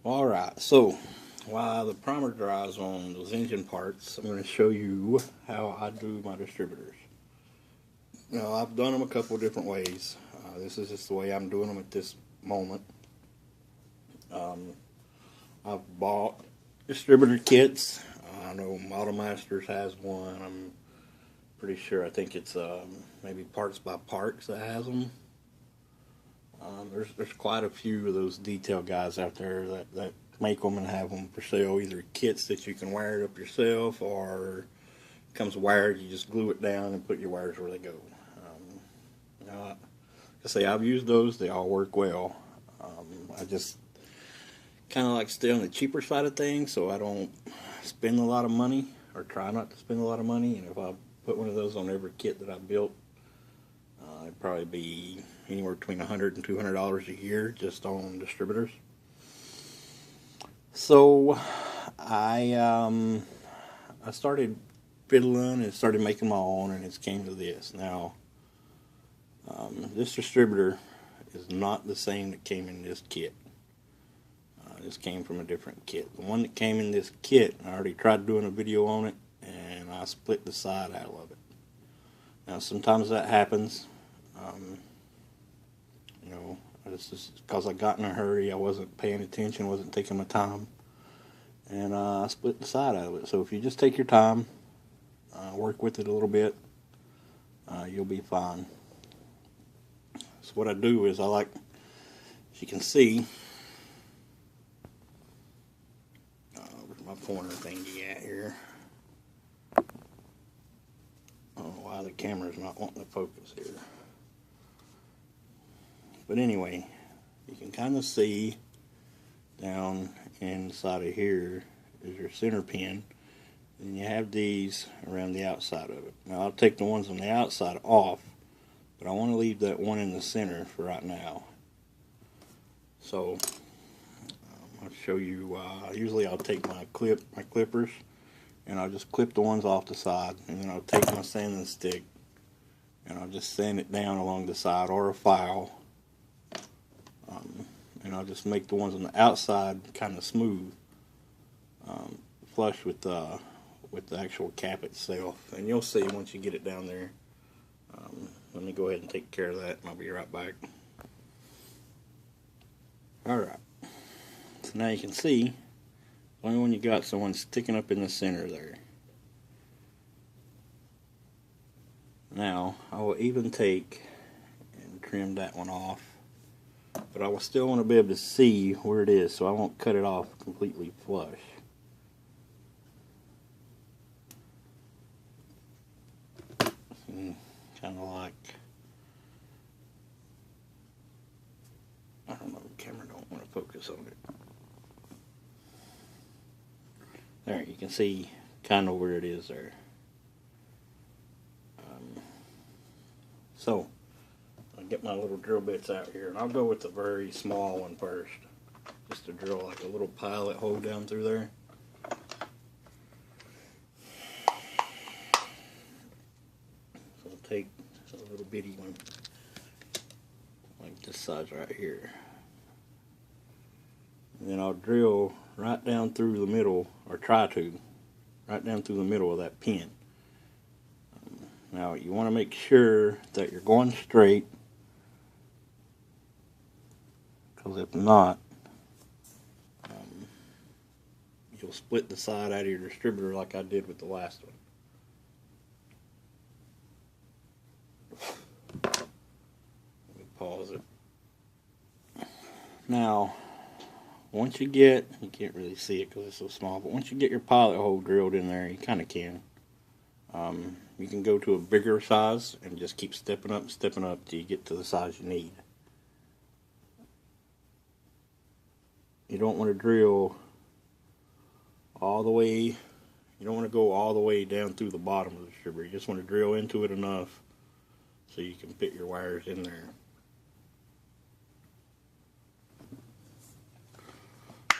Alright, so while the primer dries on those engine parts, I'm going to show you how I do my distributors. Now, I've done them a couple of different ways. This is just the way I'm doing them at this moment. I've bought distributor kits. I know Model Masters has one. I'm pretty sure. I think it's maybe Parts by Parts that has them. There's quite a few of those detail guys out there that make them and have them for sale. Either kits that you can wire it up yourself, or it comes wired. You just glue it down and put your wires where they go. Like I say, I've used those. They all work well. I just kind of like to stay on the cheaper side of things, so I don't spend a lot of money, or try not to spend a lot of money. And if I put one of those on every kit that I built, it'd probably be anywhere between $100 and $200 a year just on distributors. So I started fiddling and started making my own, and it came to this. Now, this distributor is not the same that came in this kit. This came from a different kit. The one that came in this kit, I already tried doing a video on it, and I split the side out of it. Now, sometimes that happens. You know, this is because I got in a hurry. I wasn't paying attention, wasn't taking my time, and I split the side out of it. So if you just take your time, work with it a little bit, you'll be fine. So what I do is as you can see, where's my pointer thingy at here? I don't know why the camera's not wanting to focus here. But anyway, you can kind of see down inside of here is your center pin. And you have these around the outside of it. Now I'll take the ones on the outside off, but I want to leave that one in the center for right now. So I'll show you. Usually I'll take my clippers, and I'll just clip the ones off the side, and then I'll take my sanding stick and I'll just sand it down along the side, or a file, and I'll just make the ones on the outside kind of smooth, flush with the actual cap itself. And you'll see once you get it down there. Let me go ahead and take care of that, and I'll be right back. Alright, so now you can see the only one you got is the one sticking up in the center there. Now I will even take and trim that one off, but I will still want to be able to see where it is, so I won't cut it off completely flush. Kind of like, I don't know, the camera don't want to focus on it. There, you can see kind of where it is there. So, I'll get my little drill bits out here, and I'll go with the very small one first, just to drill like a little pilot hole down through there. So I'll take a little bitty one, like this size right here. And then I'll drill right down through the middle, or try to, right down through the middle of that pin. Now you want to make sure that you're going straight, because if not, you'll split the side out of your distributor like I did with the last one. Let me pause it. Now, once you can't really see it because it's so small, but once you get your pilot hole drilled in there, you kind of can. You can go to a bigger size and just keep stepping up till you get to the size you need. You don't want to drill all the way, you don't want to go all the way down through the bottom of the distributor. You just want to drill into it enough so you can fit your wires in there.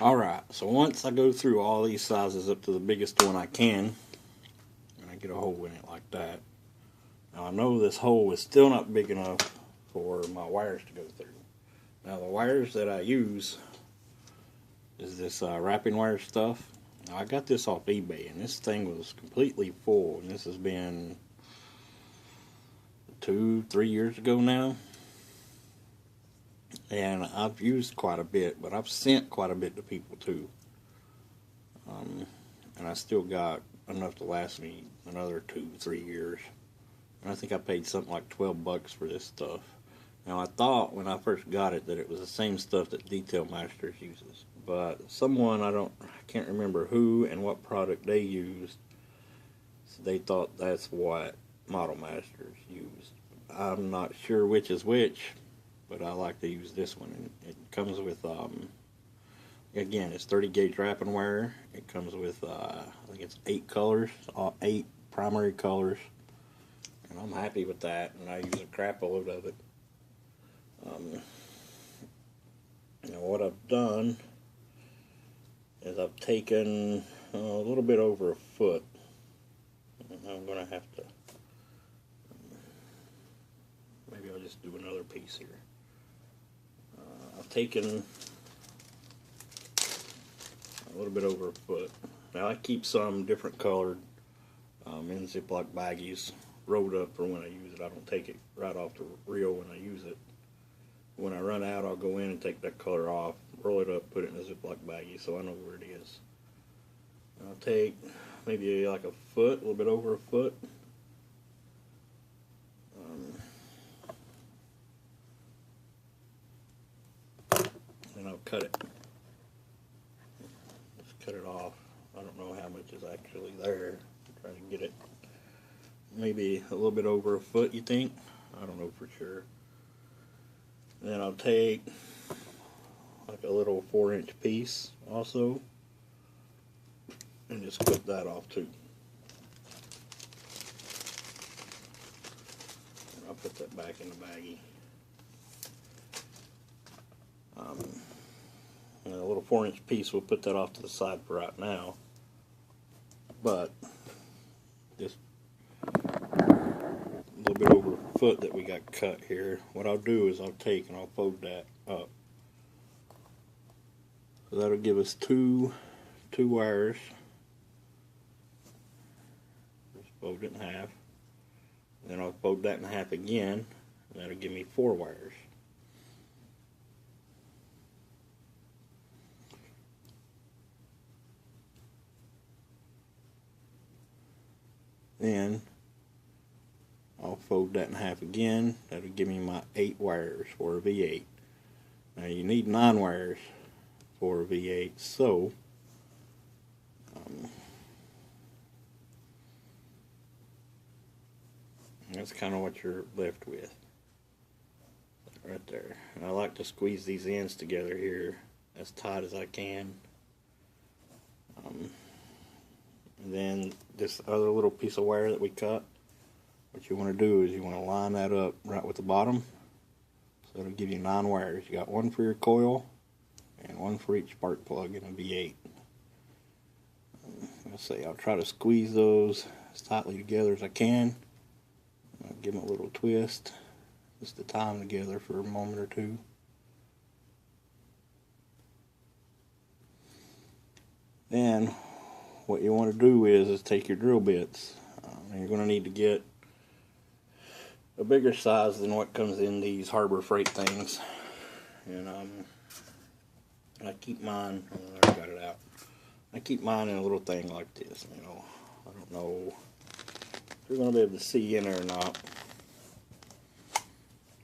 Alright, so once I go through all these sizes up to the biggest one I can, get a hole in it like that. Now I know this hole is still not big enough for my wires to go through. Now the wires that I use is this wrapping wire stuff. Now, I got this off eBay, and this thing was completely full, and this has been 2-3 years ago now. And I've used quite a bit, but I've sent quite a bit to people too. And I still got enough to last me another 2-3 years. And I think I paid something like $12 for this stuff. Now I thought when I first got it that it was the same stuff that Detail Masters uses, but someone I can't remember who and what product they used, so they thought that's what Model Masters used. I'm not sure which is which, but I like to use this one. And it comes with again, it's 30 gauge wrapping wire. It comes with I think it's 8 colors, 8 primary colors, and I'm happy with that. And I use a crap load of it. Now what I've done is I've taken a little bit over a foot. I'm going to have to, maybe I'll just do another piece here. I've taken a little bit over a foot. Now I keep some different colored in Ziploc baggies rolled up for when I use it. I don't take it right off the reel when I use it. When I run out, I'll go in and take that color off, roll it up, put it in a Ziploc baggie so I know where it is. I'll take maybe like a foot, a little bit over a foot. And I'll cut it. Just cut it off. I don't know how much is actually there. Try to get it maybe a little bit over a foot, you think? I don't know for sure. Then I'll take like a little 4-inch piece also and just clip that off too. And I'll put that back in the baggie. And a little 4-inch piece, we'll put that off to the side for right now. But just a little bit over a foot that we got cut here. What I'll do is I'll take and I'll fold that up. So that'll give us two wires. Just fold it in half. Then I'll fold that in half again. And that'll give me 4 wires. Then I'll fold that in half again. That'll give me my 8 wires for a V8. Now you need 9 wires for a V8, so that's kind of what you're left with right there. And I like to squeeze these ends together here as tight as I can. And then this other little piece of wire that we cut, what you want to do is you want to line that up right with the bottom. So it'll give you 9 wires. You got 1 for your coil and 1 for each spark plug in a V8. Let's say I'll try to squeeze those as tightly together as I can. I'll give them a little twist just to tie them together for a moment or two. Then what you want to do is take your drill bits. And you're going to need to get a bigger size than what comes in these Harbor Freight things. And I keep mine, I got it out. I keep mine in a little thing like this, you know. I don't know if you're going to be able to see in there or not.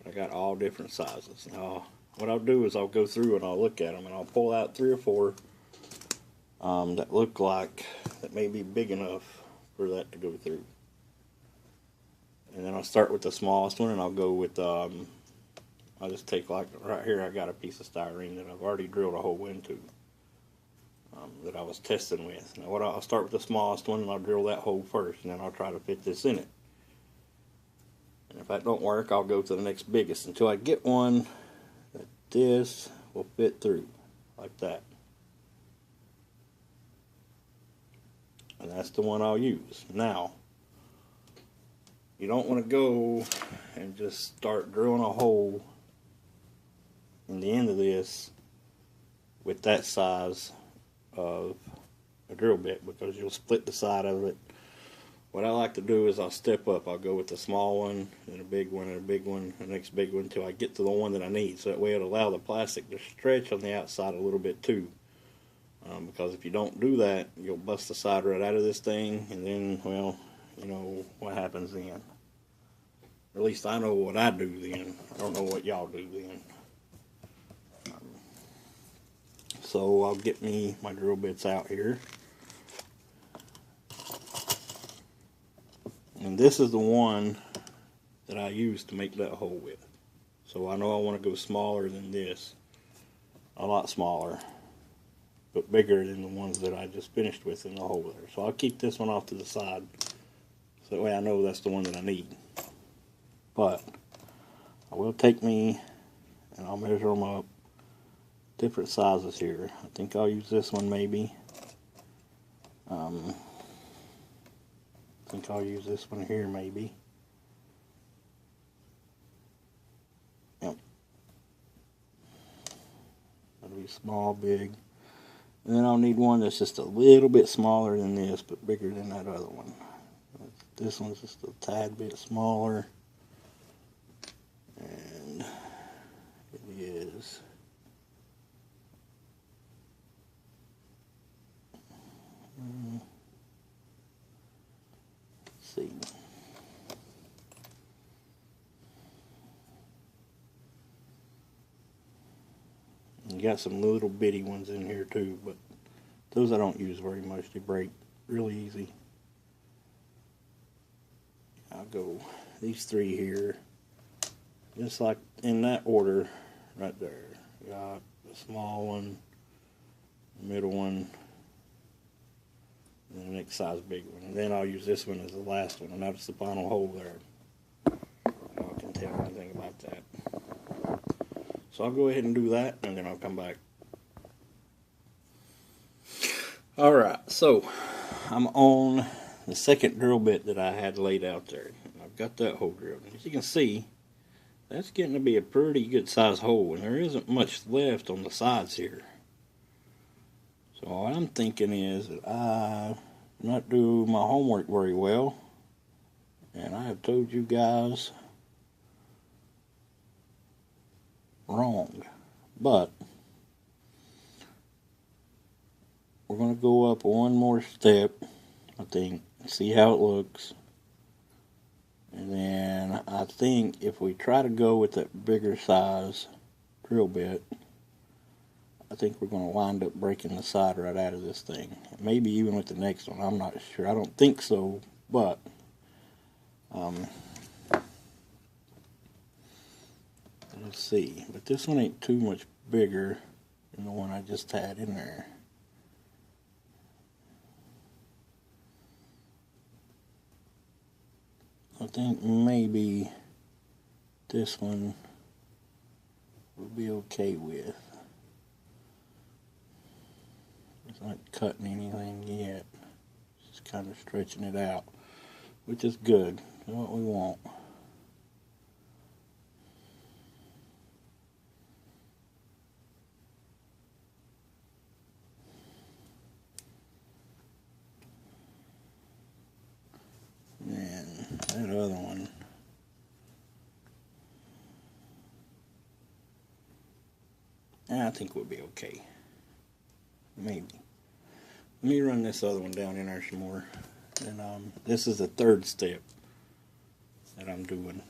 I got all different sizes. Now, what I'll do is I'll go through and I'll look at them and I'll pull out 3 or 4 that look like that may be big enough for that to go through. And then I'll start with the smallest one and I'll go with, I'll just take like right here I got a piece of styrene that I've already drilled a hole into that I was testing with. Now I'll start with the smallest one and I'll drill that hole first and then I'll try to fit this in it. And if that don't work, I'll go to the next biggest until I get one that this will fit through like that. And that's the one I'll use. Now, you don't want to go and just start drilling a hole in the end of this with that size of a drill bit, because you'll split the side of it. What I like to do is I'll step up. I'll go with the small one, and a big one, and a big one, and the next big one, until I get to the one that I need. So that way it'll allow the plastic to stretch on the outside a little bit too. Because if you don't do that, you'll bust the side right out of this thing, and then, well, you know what happens then. Or at least I know what I do then. I don't know what y'all do then. So I'll get me my drill bits out here. And this is the one that I use to make that hole with. So I know I want to go smaller than this. A lot smaller, but bigger than the ones that I just finished with in the hole there. So I'll keep this one off to the side, so that way I know that's the one that I need. But I will take me and I'll measure them up. Different sizes here. I think I'll use this one maybe. I think I'll use this one here maybe. Yep. That'll be small, big. And then I'll need one that's just a little bit smaller than this, but bigger than that other one. This one's just a tad bit smaller. And it is. Let's see. You got some little bitty ones in here too, but those I don't use very much. They break really easy. I'll go these three here, just like in that order right there. Got the small one, the middle one, and the next size big one. And then I'll use this one as the last one, and that's the final hole there. I can tell anything about that. So I'll go ahead and do that, and then I'll come back. Alright, so I'm on the second drill bit that I had laid out there. I've got that hole drilled. As you can see, that's getting to be a pretty good size hole, and there isn't much left on the sides here. So what I'm thinking is that I not do my homework very well, and I have told you guys wrong, but we're going to go up one more step, I think, see how it looks, and then I think if we try to go with that bigger size drill bit, I think we're going to wind up breaking the side right out of this thing. Maybe even with the next one, I'm not sure. I don't think so, but let's see. But this one ain't too much bigger than the one I just had in there. I think maybe this one will be okay with. It's not cutting anything yet. Just kind of stretching it out, which is good. That's what we want. And that other one, I think we'll be okay. Maybe. Let me run this other one down in there some more. And this is the third step that I'm doing.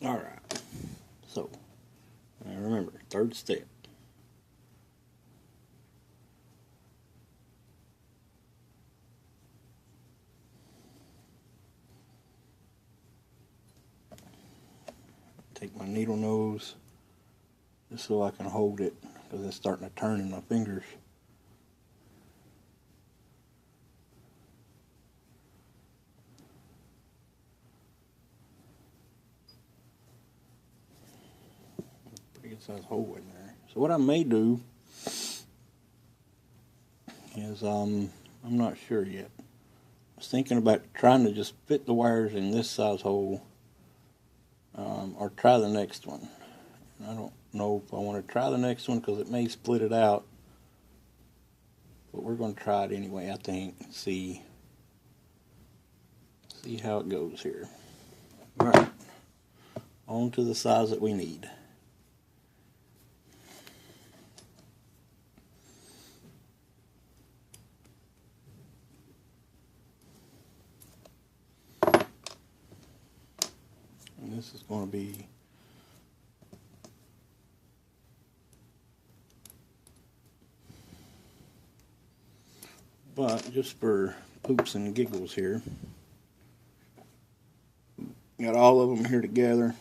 Alright, so now remember, third step. Take my needle nose just so I can hold it, because it's starting to turn in my fingers. good size hole in there. So what I may do is, I'm not sure yet. I was thinking about trying to just fit the wires in this size hole, or try the next one. I don't know if I want to try the next one because it may split it out, but we're going to try it anyway, I think, see how it goes here. Alright, on to the size that we need. And this is going to be but just for poops and giggles here, got all of them here together.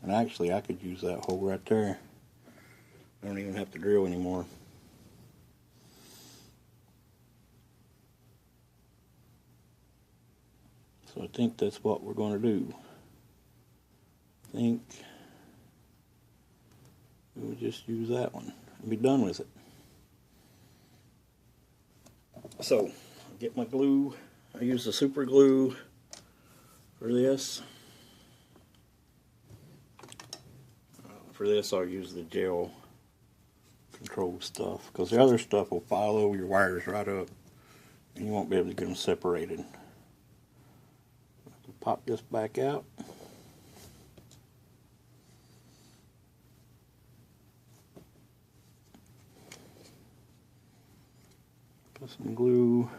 And actually I could use that hole right there. I don't even have to drill anymore. So I think that's what we're going to do. I think we'll just use that one and be done with it. So, get my glue. I use the super glue for this. For this I'll use the gel control stuff, because the other stuff will follow your wires right up and you won't be able to get them separated. Pop this back out. Put some glue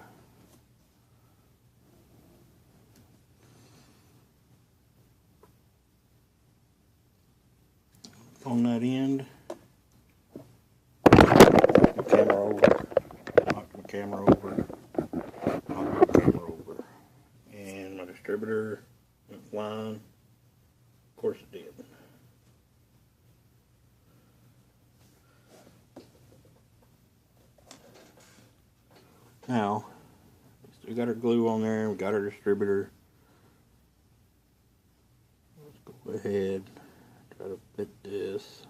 on that end. Knock the camera over. Knock the camera over. Knock the camera over. And my distributor went flying. Of course it did. Now, we got our glue on there, we got our distributor. Let's go ahead, try to fit this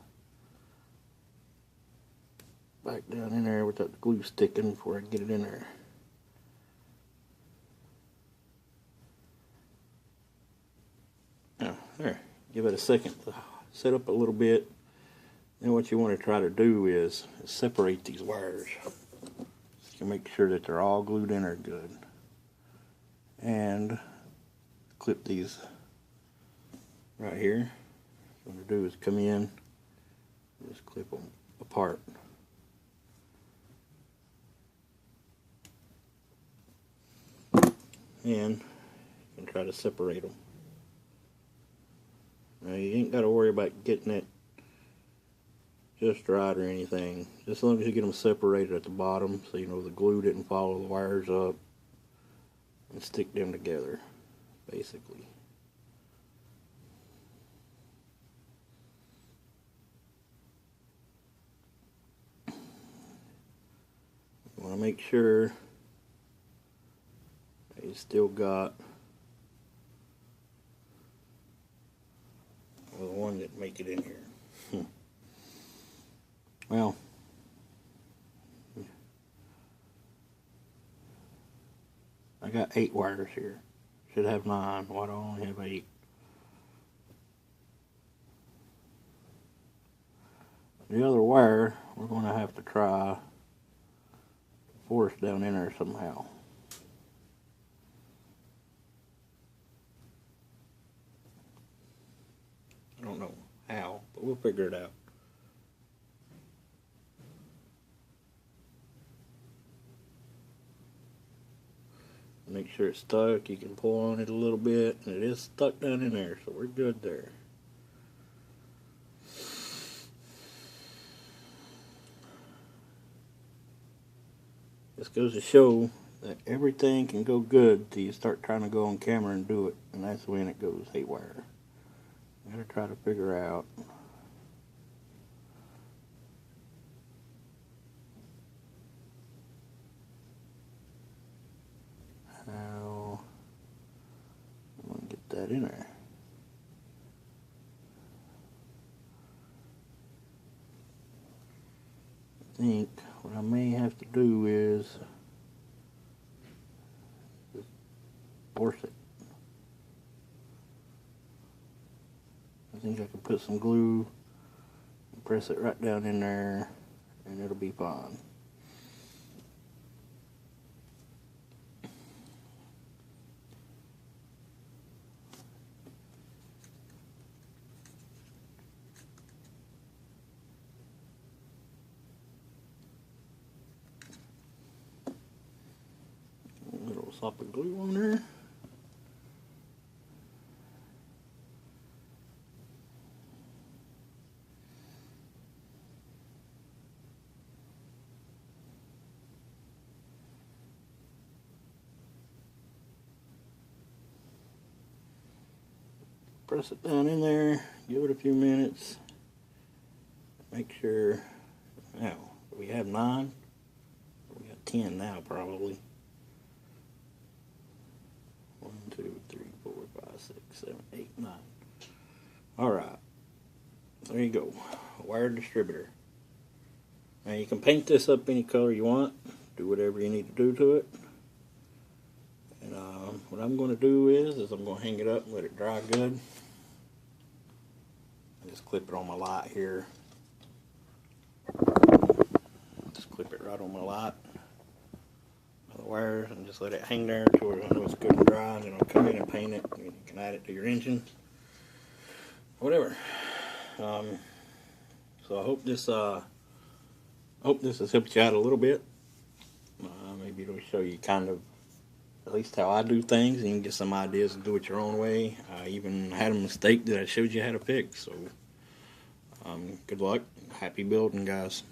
back down in there without the glue sticking before I get it in there. Now, there, give it a second to set up a little bit. Then what you want to try to do is separate these wires. You make sure that they're all glued in there good. And clip these right here. What I'm going to do is come in, just clip them apart. And you can try to separate them. Now you ain't got to worry about getting it just right or anything. Just as long as you get them separated at the bottom, so you know the glue didn't follow the wires up, and stick them together, basically. You want to make sure that you still got the one that make it in here. Well, I got 8 wires here. Should have 9. Why do I only have 8? The other wire, we're going to have to try to force down in there somehow. I don't know how, but we'll figure it out. Make sure it's stuck. You can pull on it a little bit, and it is stuck down in there, so we're good there. This goes to show that everything can go good till you start trying to go on camera and do it, and that's when it goes haywire. You gotta try to figure out how I'm gonna get that in there. think what I may have to do is just force it. I think I can put some glue and press it right down in there and it'll be fine. A little sop of glue on there. Press it down in there, give it a few minutes, make sure. Now, we have 9, we got 10 now probably. 1, 2, 3, 4, 5, 6, 7, 8, 9. Alright, there you go, wire distributor. Now you can paint this up any color you want, do whatever you need to do to it. And what I'm going to do is I'm going to hang it up and let it dry good. I just clip it on my light here. Just clip it right on my light, the wires, and just let it hang there until I know it's good and dry, and then I'll come in and paint it. And you can add it to your engine, whatever. So I hope this has helped you out a little bit. Maybe it'll show you kind of at least how I do things, and you can get some ideas to do it your own way. I even had a mistake that I showed you how to fix. So good luck, happy building, guys.